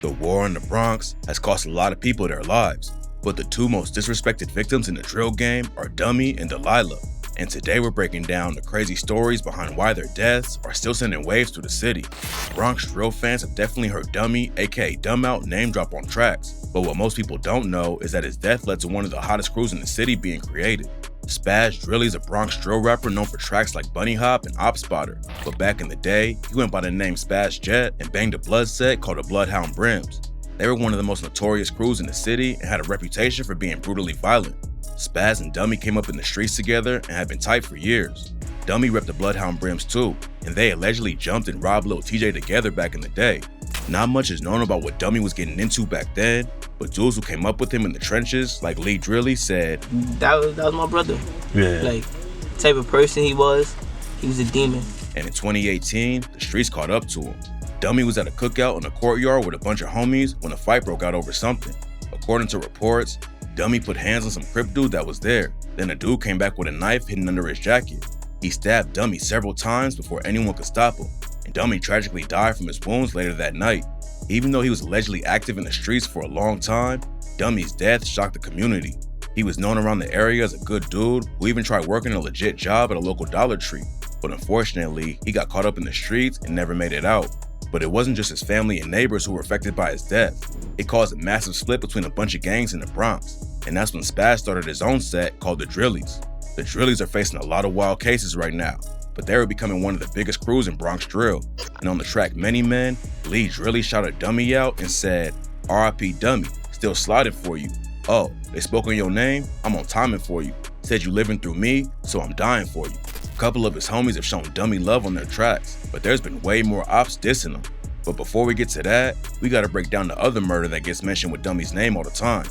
The war in the Bronx has cost a lot of people their lives, but the two most disrespected victims in the drill game are Dummy and Dalila. And today we're breaking down the crazy stories behind why their deaths are still sending waves through the city. Bronx drill fans have definitely heard Dummy, aka Dumb Out, name drop on tracks, but what most people don't know is that his death led to one of the hottest crews in the city being created. Spaz Drillies, a Bronx drill rapper known for tracks like Bunny Hop and Op Spotter, but back in the day, he went by the name Spaz Jet and banged a blood set called the Bloodhound Brims. They were one of the most notorious crews in the city and had a reputation for being brutally violent. Spaz and Dummy came up in the streets together and had been tight for years. Dummy repped the Bloodhound Brims too, and they allegedly jumped and robbed Lil TJ together back in the day. Not much is known about what Dummy was getting into back then, but dudes who came up with him in the trenches, like Lee Drillies, said, That was my brother. Yeah. Like, the type of person he was a demon. And in 2018, the streets caught up to him. Dummy was at a cookout in a courtyard with a bunch of homies when a fight broke out over something. According to reports, Dummy put hands on some Crip dude that was there. Then a dude came back with a knife hidden under his jacket. He stabbed Dummy several times before anyone could stop him, and Dummy tragically died from his wounds later that night. Even though he was allegedly active in the streets for a long time, Dummy's death shocked the community. He was known around the area as a good dude who even tried working a legit job at a local Dollar Tree, but unfortunately, he got caught up in the streets and never made it out. But it wasn't just his family and neighbors who were affected by his death. It caused a massive split between a bunch of gangs in the Bronx, and that's when Spaz started his own set called the Drillies. The Drillies are facing a lot of wild cases right now, but they were becoming one of the biggest crews in Bronx drill. And on the track Many Men, Lee Drillies shouted Dummy out and said, "R.I.P. Dummy, still sliding for you. Oh, they spoke on your name? I'm on timing for you. Said you living through me, so I'm dying for you." A couple of his homies have shown Dummy love on their tracks, but there's been way more ops dissing him. But before we get to that, we gotta break down the other murder that gets mentioned with Dummy's name all the time.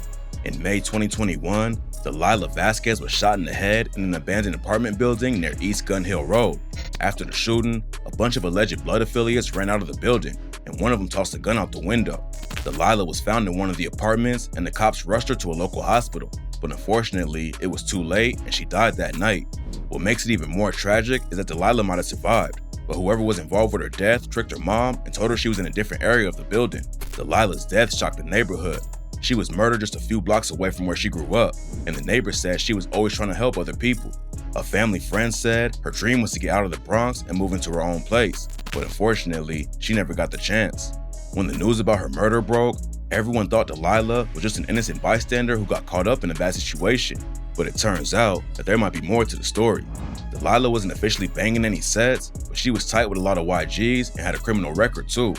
In May 2021, Dalila Vasquez was shot in the head in an abandoned apartment building near East Gun Hill Road. After the shooting, a bunch of alleged blood affiliates ran out of the building, and one of them tossed a gun out the window. Dalila was found in one of the apartments, and the cops rushed her to a local hospital, but unfortunately, it was too late and she died that night. What makes it even more tragic is that Dalila might have survived, but whoever was involved with her death tricked her mom and told her she was in a different area of the building. Dalila's death shocked the neighborhood. She was murdered just a few blocks away from where she grew up, and the neighbors said she was always trying to help other people. A family friend said her dream was to get out of the Bronx and move into her own place, but unfortunately, she never got the chance. When the news about her murder broke, everyone thought Dalila was just an innocent bystander who got caught up in a bad situation, but it turns out that there might be more to the story. Dalila wasn't officially banging any sets, but she was tight with a lot of YGs and had a criminal record too.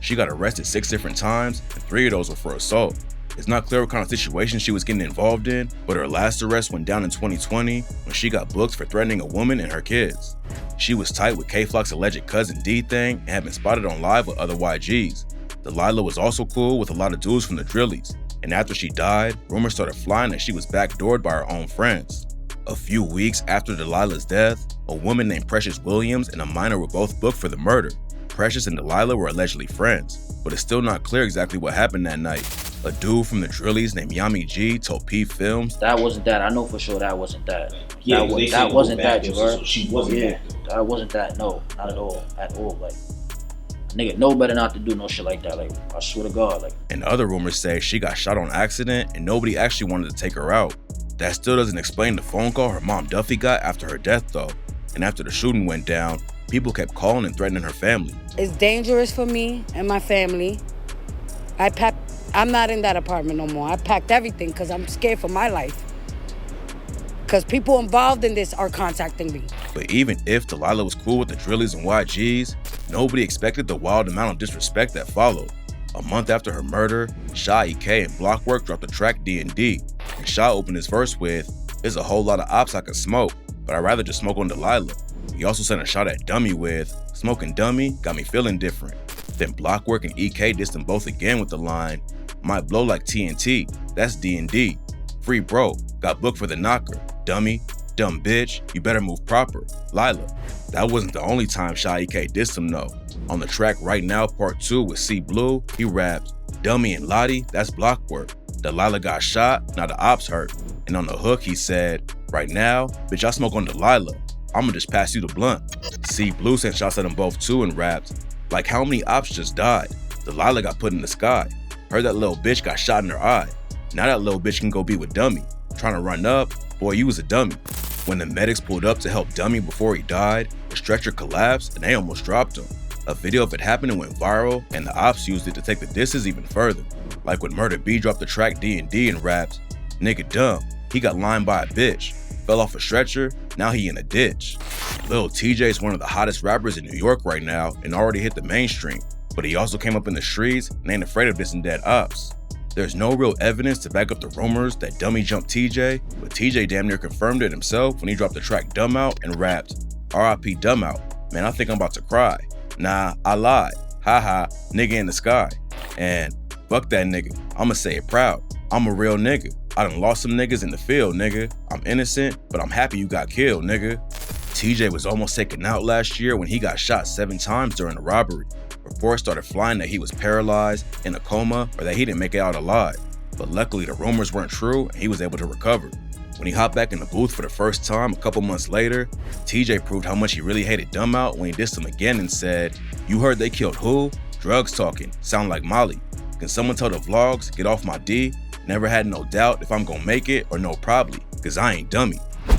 She got arrested 6 different times, and 3 of those were for assault. It's not clear what kind of situation she was getting involved in, but her last arrest went down in 2020 when she got booked for threatening a woman and her kids. She was tight with K-Flock's alleged cousin D-Thing and had been spotted on live with other YGs. Dalila was also cool with a lot of dudes from the Drillies, and after she died, rumors started flying that she was backdoored by her own friends. A few weeks after Dalila's death, a woman named Precious Williams and a minor were both booked for the murder. Precious and Dalila were allegedly friends, but it's still not clear exactly what happened that night. A dude from the Drillies named Yami G told P Films, "That wasn't that. I know for sure that wasn't that. Yeah, that wasn't that, you heard? So she wasn't that. That wasn't that. No, not at all. At all. Like, nigga, know better not to do no shit like that. Like, I swear to God. Like." And other rumors say she got shot on accident and nobody actually wanted to take her out. That still doesn't explain the phone call her mom Duffy got after her death though. And after the shooting went down, people kept calling and threatening her family. It's dangerous for me and my family. I'm not in that apartment no more. I packed everything because I'm scared for my life. Because people involved in this are contacting me. But even if Dalila was cool with the Drillies and YGs, nobody expected the wild amount of disrespect that followed. A month after her murder, Sha EK and Blockwork dropped the track D&D, and Sha opened his verse with, "There's a whole lot of ops I could smoke, but I'd rather just smoke on Dalila." He also sent a shot at Dummy with, "Smoking Dummy got me feeling different." Then Blockwork and EK dissed them both again with the line, "Might blow like TNT, that's D&D. Free bro, got booked for the knocker. Dummy, dumb bitch, you better move proper. Lila." That wasn't the only time Sha EK dissed him though. On the track Right Now Part 2 with C Blue, he rapped, "Dummy and Lottie, that's Blockwork. Dalila got shot, now the ops hurt." And on the hook he said, "Right now, bitch I smoke on Dalila. I'ma just pass you the blunt." C Blue sent shots at them both too and rapped, "Like how many ops just died? Dalila got put in the sky. Heard that little bitch got shot in her eye. Now that little bitch can go be with Dummy. Trying to run up, boy, you was a dummy. When the medics pulled up to help Dummy before he died, the stretcher collapsed and they almost dropped him. A video of it happening went viral, and the ops used it to take the disses even further. Like when Murder B dropped the track D&D and raps, "Nigga dumb, he got lined by a bitch. Fell off a stretcher, now he in a ditch." Lil TJ is one of the hottest rappers in New York right now and already hit the mainstream, but he also came up in the streets and ain't afraid of dissing dead ops. There's no real evidence to back up the rumors that Dummy jumped TJ, but TJ damn near confirmed it himself when he dropped the track Dumb Out and rapped, "RIP Dumb Out, man, I think I'm about to cry. Nah, I lied. Haha, nigga in the sky." And fuck that nigga, I'ma say it proud. I'm a real nigga. I done lost some niggas in the field, nigga. I'm innocent, but I'm happy you got killed, nigga. TJ was almost taken out last year when he got shot 7 times during a robbery. Reports started flying that he was paralyzed, in a coma, or that he didn't make it out alive. But luckily the rumors weren't true and he was able to recover. When he hopped back in the booth for the first time a couple months later, TJ proved how much he really hated Dumb Out when he dissed him again and said, "You heard they killed who? Drugs talking, sound like Molly. Can someone tell the vlogs, get off my D? Never had no doubt if I'm gonna make it or no probably, cause I ain't Dummy."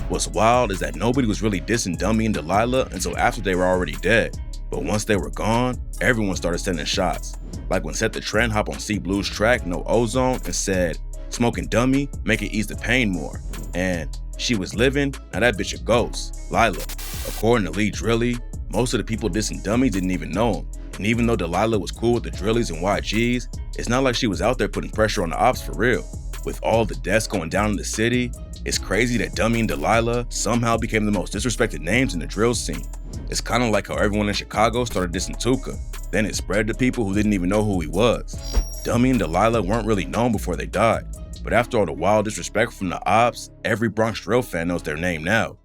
What's wild is that nobody was really dissing Dummy and Dalila until after they were already dead. But once they were gone, everyone started sending shots. Like when Set the Trend hopped on C Blue's track No Ozone and said, "Smoking Dummy, make it ease the pain more." And "She was living, now that bitch a ghost, Lila." According to Lee Drilly, most of the people dissing Dummy didn't even know him. And even though Dalila was cool with the Drillies and YGs, it's not like she was out there putting pressure on the ops for real. With all the deaths going down in the city, it's crazy that Dummy and Dalila somehow became the most disrespected names in the drill scene. It's kind of like how everyone in Chicago started dissing Tuka. Then it spread to people who didn't even know who he was. Dummy and Dalila weren't really known before they died. But after all the wild disrespect from the ops, every Bronx drill fan knows their name now.